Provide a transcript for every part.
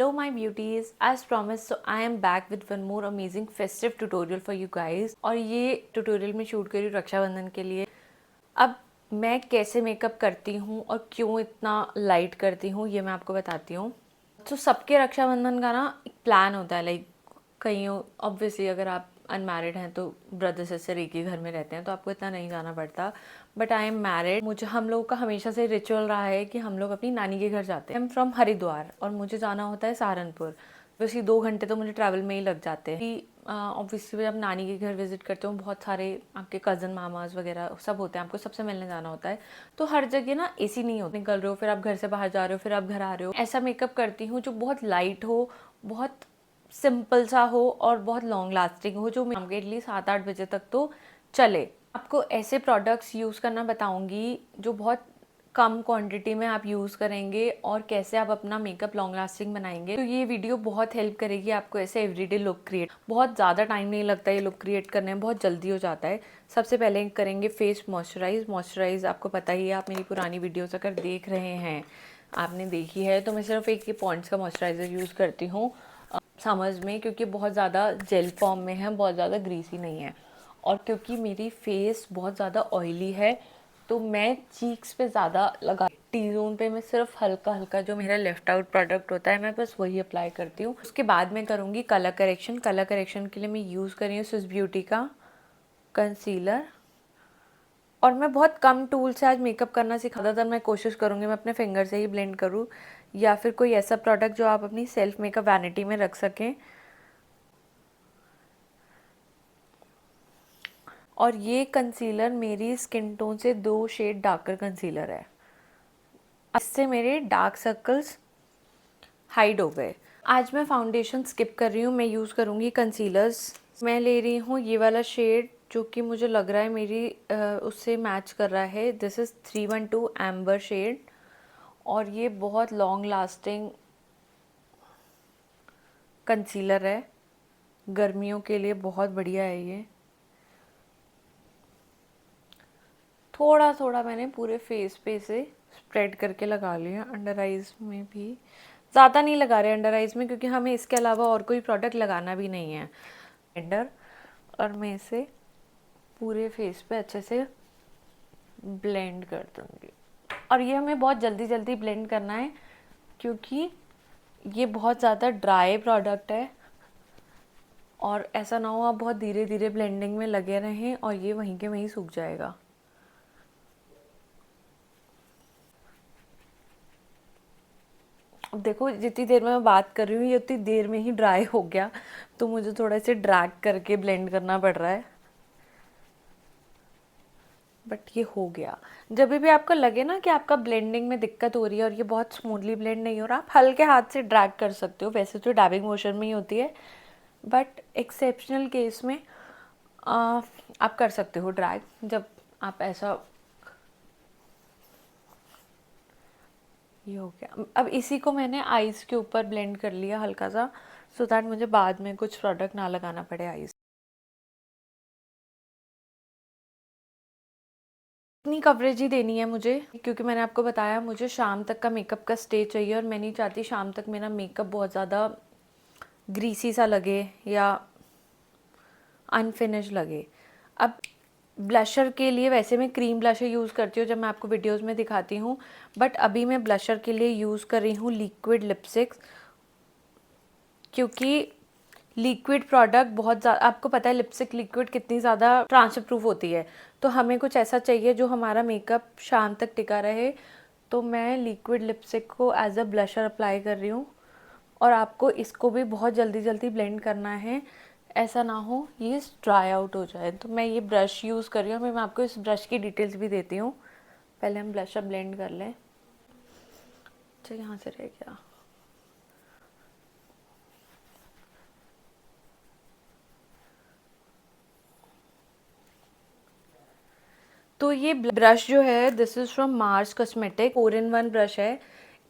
Hello my beauties, as promised, so I am back with one more amazing festive tutorial for you guys। और ये tutorial मैं shoot कर रही हूँ रक्षाबंधन के लिए। अब मैं कैसे मेकअप करती हूँ और क्यों इतना लाइट करती हूँ ये मैं आपको बताती हूँ। तो सबके रक्षाबंधन का ना एक प्लान होता है, लाइक कहीं ऑब्वियसली अगर आप अनमैरिड हैं तो ब्रदर सिस्टर एक ही घर में रहते हैं तो आपको इतना नहीं जाना पड़ता। बट आई एम मैरिड, मुझे हम लोग का हमेशा से रिचुअल रहा है कि हम लोग अपनी नानी के घर जाते हैं। आई एम फ्रॉम हरिद्वार और मुझे जाना होता है सहारनपुर। वैसे 2 घंटे तो मुझे ट्रैवल में ही लग जाते हैं। ऑब्वियसली जब नानी के घर विजिट करते हो बहुत सारे आपके कज़न मामाज वगैरह सब होते हैं, आपको सबसे मिलने जाना होता है। तो हर जगह ना एसी नहीं होता, निकल रहे हो फिर आप घर से बाहर जा रहे हो फिर आप घर आ रहे हो। ऐसा मेकअप करती हूँ जो बहुत लाइट हो, बहुत सिंपल सा हो और बहुत लॉन्ग लास्टिंग हो, जो शाम के एटलीस्ट 7-8 बजे तक तो चले। आपको ऐसे प्रोडक्ट्स यूज़ करना बताऊंगी जो बहुत कम क्वांटिटी में आप यूज़ करेंगे और कैसे आप अपना मेकअप लॉन्ग लास्टिंग बनाएंगे। तो ये वीडियो बहुत हेल्प करेगी आपको ऐसे एवरीडे लुक क्रिएट। बहुत ज़्यादा टाइम नहीं लगता ये लुक क्रिएट करने में, बहुत जल्दी हो जाता है। सबसे पहले करेंगे फेस मॉइस्चराइज आपको पता ही है, आप मेरी पुरानी वीडियोज़ अगर देख रहे हैं, आपने देखी है, तो मैं सिर्फ एक पॉन्ड्स का मॉइस्चराइज़र यूज़ करती हूँ समर्स में, क्योंकि बहुत ज़्यादा जेल फॉर्म में है, बहुत ज़्यादा ग्रीसी नहीं है। और क्योंकि मेरी फेस बहुत ज़्यादा ऑयली है तो मैं चीक्स पे ज़्यादा लगा, टी जोन पे मैं सिर्फ हल्का हल्का जो मेरा लेफ्ट आउट प्रोडक्ट होता है मैं बस वही अप्लाई करती हूँ। उसके बाद मैं करूँगी कलर करेक्शन। कलर करेक्शन के लिए मैं यूज़ कर रही हूँ स्विस ब्यूटी का कंसीलर। और मैं बहुत कम टूल से आज मेकअप करना सिखा, ज़्यादातर मैं कोशिश करूँगी मैं अपने फिंगर से ही ब्लेंड करूँ या फिर कोई ऐसा प्रोडक्ट जो आप अपनी सेल्फ मेकअप वैनिटी में रख सकें। और ये कंसीलर मेरी स्किन टोन से 2 शेड डार्कर कंसीलर है, इससे मेरे डार्क सर्कल्स हाइड हो गए। आज मैं फाउंडेशन स्किप कर रही हूँ, मैं यूज़ करूँगी कंसीलर्स। मैं ले रही हूँ ये वाला शेड जो कि मुझे लग रहा है मेरी उससे मैच कर रहा है। दिस इज़ 312 एम्बर शेड और ये बहुत लॉन्ग लास्टिंग कंसीलर है, गर्मियों के लिए बहुत बढ़िया है ये। थोड़ा थोड़ा मैंने पूरे फेस पे से स्प्रेड करके लगा लिया, अंडर आइज़ में भी ज़्यादा नहीं लगा रहे अंडर आइज़ में, क्योंकि हमें इसके अलावा और कोई प्रोडक्ट लगाना भी नहीं है अंडर। और मैं इसे पूरे फेस पे अच्छे से ब्लेंड कर दूँगी। और ये हमें बहुत जल्दी जल्दी ब्लेंड करना है क्योंकि ये बहुत ज़्यादा ड्राई प्रोडक्ट है और ऐसा ना हो आप बहुत धीरे धीरे ब्लेंडिंग में लगे रहें और ये वहीं के वहीं सूख जाएगा। अब देखो जितनी देर में मैं बात कर रही हूँ ये उतनी देर में ही ड्राई हो गया, तो मुझे थोड़ा से ड्रैग करके ब्लेंड करना पड़ रहा है, बट ये हो गया। जब भी आपको लगे ना कि आपका ब्लेंडिंग में दिक्कत हो रही है और ये बहुत स्मूथली ब्लेंड नहीं हो रहा, आप हल्के हाथ से ड्रैग कर सकते हो। वैसे तो डैबिंग मोशन में ही होती है, बट एक्सेप्शनल केस में आप कर सकते हो ड्रैग। जब आप ऐसा, ये हो गया। अब इसी को मैंने आईज के ऊपर ब्लेंड कर लिया हल्का सा, सो दैट मुझे बाद में कुछ प्रोडक्ट ना लगाना पड़े आईज। इतनी कवरेज ही देनी है मुझे, क्योंकि मैंने आपको बताया मुझे शाम तक का मेकअप का स्टे चाहिए और मैं नहीं चाहती शाम तक मेरा मेकअप बहुत ज़्यादा ग्रीसी सा लगे या अनफिनिश लगे। अब ब्लशर के लिए वैसे मैं क्रीम ब्लशर यूज़ करती हूँ जब मैं आपको वीडियोस में दिखाती हूँ, बट अभी मैं ब्लशर के लिए यूज़ कर रही हूँ लिक्विड लिपस्टिक्स, क्योंकि लिक्विड प्रोडक्ट बहुत ज़्यादा, आपको पता है लिपस्टिक लिक्विड कितनी ज़्यादा ट्रांसफर प्रूफ होती है, तो हमें कुछ ऐसा चाहिए जो हमारा मेकअप शाम तक टिका रहे। तो मैं लिक्विड लिपस्टिक को एज अ ब्लशर अप्लाई कर रही हूँ और आपको इसको भी बहुत जल्दी जल्दी ब्लेंड करना है, ऐसा ना हो ये ड्राई आउट हो जाए। तो मैं ये ब्रश यूज़ कर रही हूँ, मैं आपको इस ब्रश की डिटेल्स भी देती हूँ। पहले हम ब्लशर ब्लेंड कर लें। अच्छा यहाँ से रह गया। तो ये ब्रश जो है this is from Mars cosmetic, 4-in-1 brush है।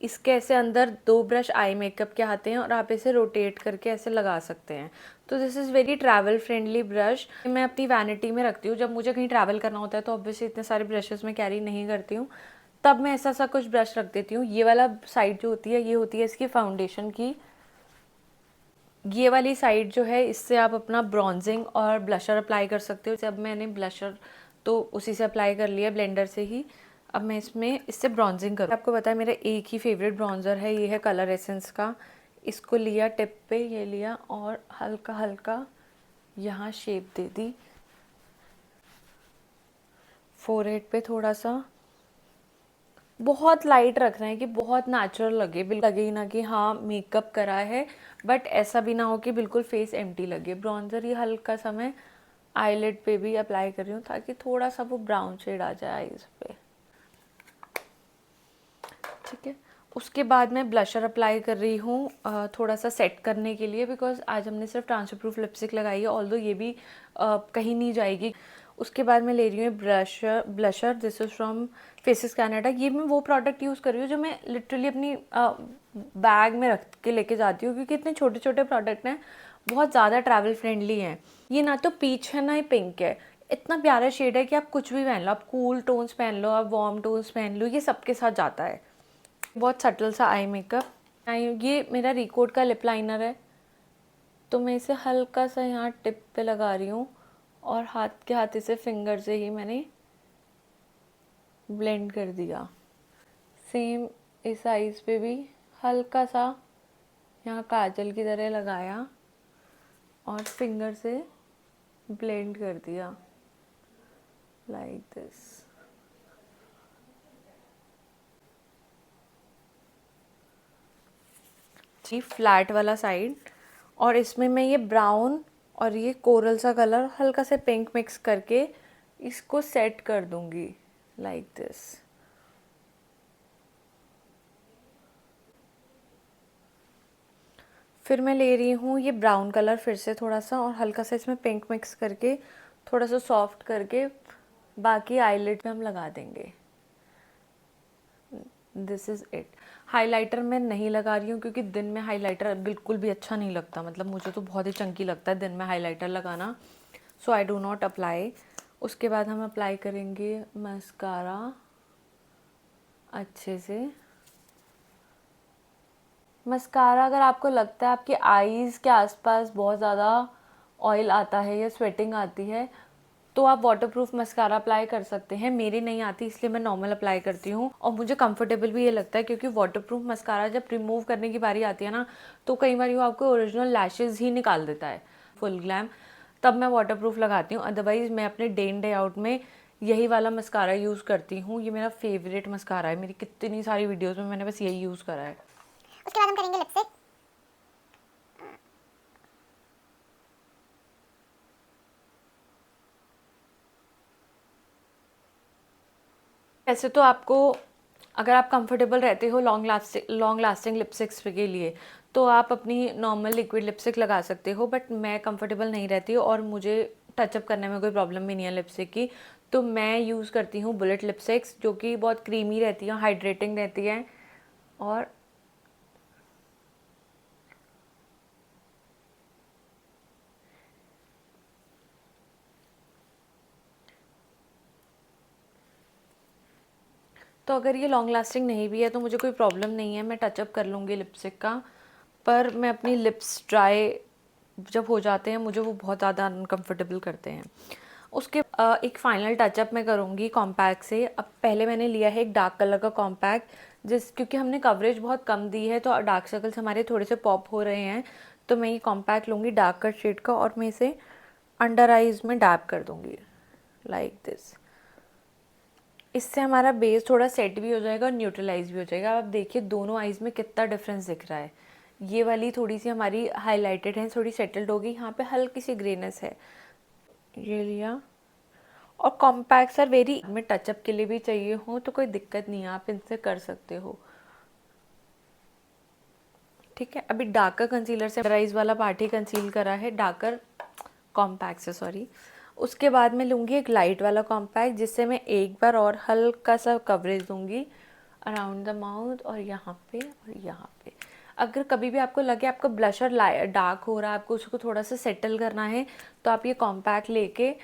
इसके ऐसे अंदर 2 ब्रश आई मेकअप के आते हैं और आप इसे रोटेट करके ऐसे लगा सकते हैं। तो this is very travel friendly brush. मैं अपनी वैनिटी में रखती हूँ, जब मुझे कहीं ट्रैवल करना होता है तो ऑब्वियसली इतने सारे ब्रशेस मैं कैरी नहीं करती हूँ, तब मैं ऐसा सा कुछ ब्रश रख देती हूँ। ये वाला साइड जो होती है ये होती है इसकी फाउंडेशन की, ये वाली साइड जो है इससे आप अपना ब्रॉन्जिंग और ब्लशर अप्लाई कर सकते हो। जब मैंने ब्लशर तो उसी से अप्लाई कर लिया ब्लेंडर से ही, अब मैं इसमें इससे ब्रॉन्जिंग करूँ। आपको पता है मेरा एक ही फेवरेट ब्रॉन्ज़र है, ये है कलर एसेंस का। इसको लिया टिप पे, ये लिया और हल्का हल्का यहाँ शेप दे दी फोरहेड पे थोड़ा सा। बहुत लाइट रखना है कि बहुत नेचुरल लगे, बिल्कुल लगे ही ना कि हाँ मेकअप करा है, बट ऐसा भी ना हो कि बिल्कुल फेस एम्प्टी लगे। ब्रॉन्जर ये हल्का सा मैं आईलिड पे भी अप्लाई कर रही हूँ ताकि थोड़ा सा वो ब्राउन शेड आ जाए आईज पे। ठीक है, उसके बाद मैं ब्लशर अप्लाई कर रही हूँ थोड़ा सा सेट करने के लिए, बिकॉज आज हमने सिर्फ ट्रांसफर प्रूफ लिपस्टिक लगाई है, ऑल्दो ये भी कहीं नहीं जाएगी। उसके बाद मैं ले रही हूँ blusher this is from faces Canada. ये मैं वो प्रोडक्ट यूज़ कर रही हूँ जो मैं लिटरली अपनी बैग में रख के लेके जाती हूँ, क्योंकि इतने छोटे छोटे प्रोडक्ट हैं, बहुत ज़्यादा ट्रैवल फ्रेंडली हैं। ये ना तो पीच है ना ही पिंक है, इतना प्यारा शेड है कि आप कुछ भी पहन लो, आप कूल टोन्स पहन लो, आप वार्म टोन्स पहन लो, ये सबके साथ जाता है। बहुत सटल सा आई मेकअप। ये मेरा रिकोट का लिप लाइनर है, तो मैं इसे हल्का सा यहाँ टिप पे लगा रही हूँ और हाथ से फिंगर से ही मैंने ब्लेंड कर दिया। सेम इस आइज़ पे भी हल्का सा यहाँ काजल की तरह लगाया और फिंगर से ब्लेंड कर दिया लाइक दिस। जी फ्लैट वाला साइड, और इसमें मैं ये ब्राउन और ये कोरल सा कलर हल्का से पिंक मिक्स करके इसको सेट कर दूंगी लाइक दिस। फिर मैं ले रही हूँ ये ब्राउन कलर फिर से थोड़ा सा, और हल्का सा इसमें पिंक मिक्स करके थोड़ा सा सॉफ्ट करके बाकी आईलिड पे हम लगा देंगे। This is it. हाइलाइटर मैं नहीं लगा रही हूँ क्योंकि दिन में हाइलाइटर बिल्कुल भी अच्छा नहीं लगता, मतलब मुझे तो बहुत ही चंकी लगता है दिन में हाइलाइटर लगाना, सो आई डू नॉट अप्लाई। उसके बाद हम अप्लाई करेंगे मस्कारा अच्छे से। मस्कारा अगर आपको लगता है आपके आईज़ के आसपास बहुत ज़्यादा ऑयल आता है या स्वेटिंग आती है, तो आप वाटरप्रूफ मस्कारा अप्लाई कर सकते हैं। मेरी नहीं आती इसलिए मैं नॉर्मल अप्लाई करती हूँ, और मुझे कंफर्टेबल भी ये लगता है क्योंकि वाटरप्रूफ मस्कारा जब रिमूव करने की बारी आती है ना, तो कई बार वो आपको ओरिजिनल लैशेज़ ही निकाल देता है फुल ग्लैम, तब मैं वाटरप्रूफ लगाती हूँ। अदरवाइज़ मैं अपने डे इन डे आउट में यही वाला मस्कारा यूज़ करती हूँ। ये मेरा फेवरेट मस्कारा है, मेरी कितनी सारी वीडियोज़ में मैंने बस यही यूज़ करा है। उसके बाद हम करेंगे लिपस्टिक। वैसे तो आपको, अगर आप कंफर्टेबल रहते हो लॉन्ग लास्टिंग लिपस्टिक्स के लिए, तो आप अपनी नॉर्मल लिक्विड लिपस्टिक लगा सकते हो, बट मैं कंफर्टेबल नहीं रहती हूँ और मुझे टचअप करने में कोई प्रॉब्लम भी नहीं है लिपस्टिक की, तो मैं यूज़ करती हूँ बुलेट लिपस्टिक्स, जो कि बहुत क्रीमी रहती हैं, हाइड्रेटिंग रहती हैं। और तो अगर ये लॉन्ग लास्टिंग नहीं भी है तो मुझे कोई प्रॉब्लम नहीं है, मैं टचअप कर लूँगी लिपस्टिक का, पर मैं अपनी लिप्स ड्राई जब हो जाते हैं मुझे वो बहुत ज़्यादा अनकम्फर्टेबल करते हैं। उसके एक फ़ाइनल टचअप मैं करूँगी कॉम्पैक्ट से। अब पहले मैंने लिया है एक डार्क कलर का कॉम्पैक्ट, क्योंकि हमने कवरेज बहुत कम दी है तो डार्क सर्कल्स हमारे थोड़े से पॉप हो रहे हैं, तो मैं ये कॉम्पैक्ट लूँगी डार्क कट शेड का और मैं इसे अंडर आइज़ में डैप कर दूँगी लाइक दिस। इससे हमारा बेस थोड़ा सेट भी हो जाएगा और न्यूट्रलाइज भी हो जाएगा। आप देखिए दोनों आइज़ में कितना डिफरेंस दिख रहा है। ये वाली थोड़ी सी हमारी हाइलाइटेड है, थोड़ी सेटल्ड होगी, यहाँ पे हल्की सी ग्रेनेस है। ये लिया, और कॉम्पैक्ट सर वेरी में टचअप के लिए भी चाहिए हो तो कोई दिक्कत नहीं है, आप इनसे कर सकते हो। ठीक है, अभी डार्कर कंसीलर से राइज वाला पार्ट ही कंसील करा है, डार्कर कॉम्पैक्ट से सॉरी। उसके बाद मैं लूँगी एक लाइट वाला कॉम्पैक्ट, जिससे मैं एक बार और हल्का सा कवरेज दूँगी अराउंड द माउथ और यहाँ पे और यहाँ पे। अगर कभी भी आपको लगे आपका ब्लशर डार्क हो रहा है, आपको उसको थोड़ा सा सेटल करना है, तो आप ये कॉम्पैक्ट लेके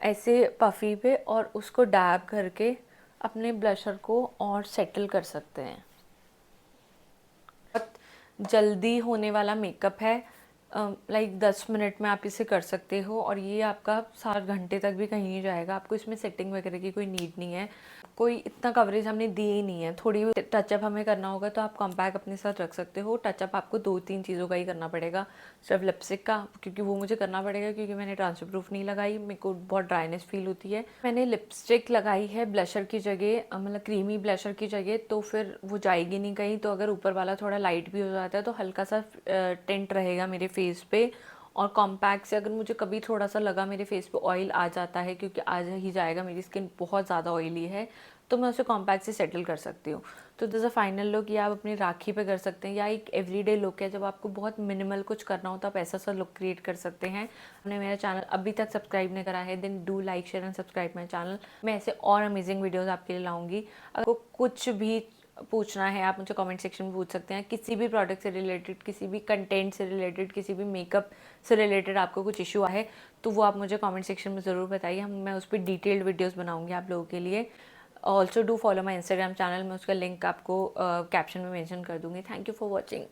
ऐसे पफ़ी पे और उसको डैब करके अपने ब्लशर को और सेटल कर सकते हैं। बहुत जल्दी होने वाला मेकअप है, लाइक 10 मिनट में आप इसे कर सकते हो और ये आपका 7 घंटे तक भी कहीं नहीं जाएगा। आपको इसमें सेटिंग वगैरह की कोई नीड नहीं है, कोई इतना कवरेज हमने दी ही नहीं है। थोड़ी टचअप हमें करना होगा तो आप कॉम्पैक्ट अपने साथ रख सकते हो। टचअप आपको 2-3 चीज़ों का ही करना पड़ेगा, सिर्फ लिपस्टिक का, क्योंकि वो मुझे करना पड़ेगा क्योंकि मैंने ट्रांसफर प्रूफ नहीं लगाई, मेरे को बहुत ड्राइनेस फील होती है। मैंने लिपस्टिक लगाई है ब्लशर की जगह, मतलब क्रीमी ब्लशर की जगह, तो फिर वो जाएगी नहीं कहीं। तो अगर ऊपर वाला थोड़ा लाइट भी हो जाता है तो हल्का सा टेंट रहेगा मेरे फेस पे। और कॉम्पैक्ट से अगर मुझे कभी थोड़ा सा लगा मेरे फेस पे ऑयल आ जाता है, क्योंकि आ ही जाएगा, मेरी स्किन बहुत ज़्यादा ऑयली है, तो मैं उसे कॉम्पैक्ट से सेटल कर सकती हूँ। तो दिस अ फाइनल लुक, या आप अपनी राखी पे कर सकते हैं, या एक एवरीडे लुक है जब आपको बहुत मिनिमल कुछ करना हो तो आप ऐसा सा लुक क्रिएट कर सकते हैं। आपने मेरा चैनल अभी तक सब्सक्राइब नहीं करा है, then do like share and subscribe my channel. मैं ऐसे और अमेजिंग वीडियोज़ आपके लिए लाऊंगी। अगर कुछ भी पूछना है आप मुझे कमेंट सेक्शन में पूछ सकते हैं, किसी भी प्रोडक्ट से रिलेटेड, किसी भी कंटेंट से रिलेटेड, किसी भी मेकअप से रिलेटेड आपको कुछ इशू है तो वो आप मुझे कमेंट सेक्शन में ज़रूर बताइए। मैं उस पर डिटेल्ड वीडियोस बनाऊंगी आप लोगों के लिए। Also do follow my Instagram channel, मैं उसका लिंक आपको कैप्शन में मेंशन कर दूंगी। Thank you for watching.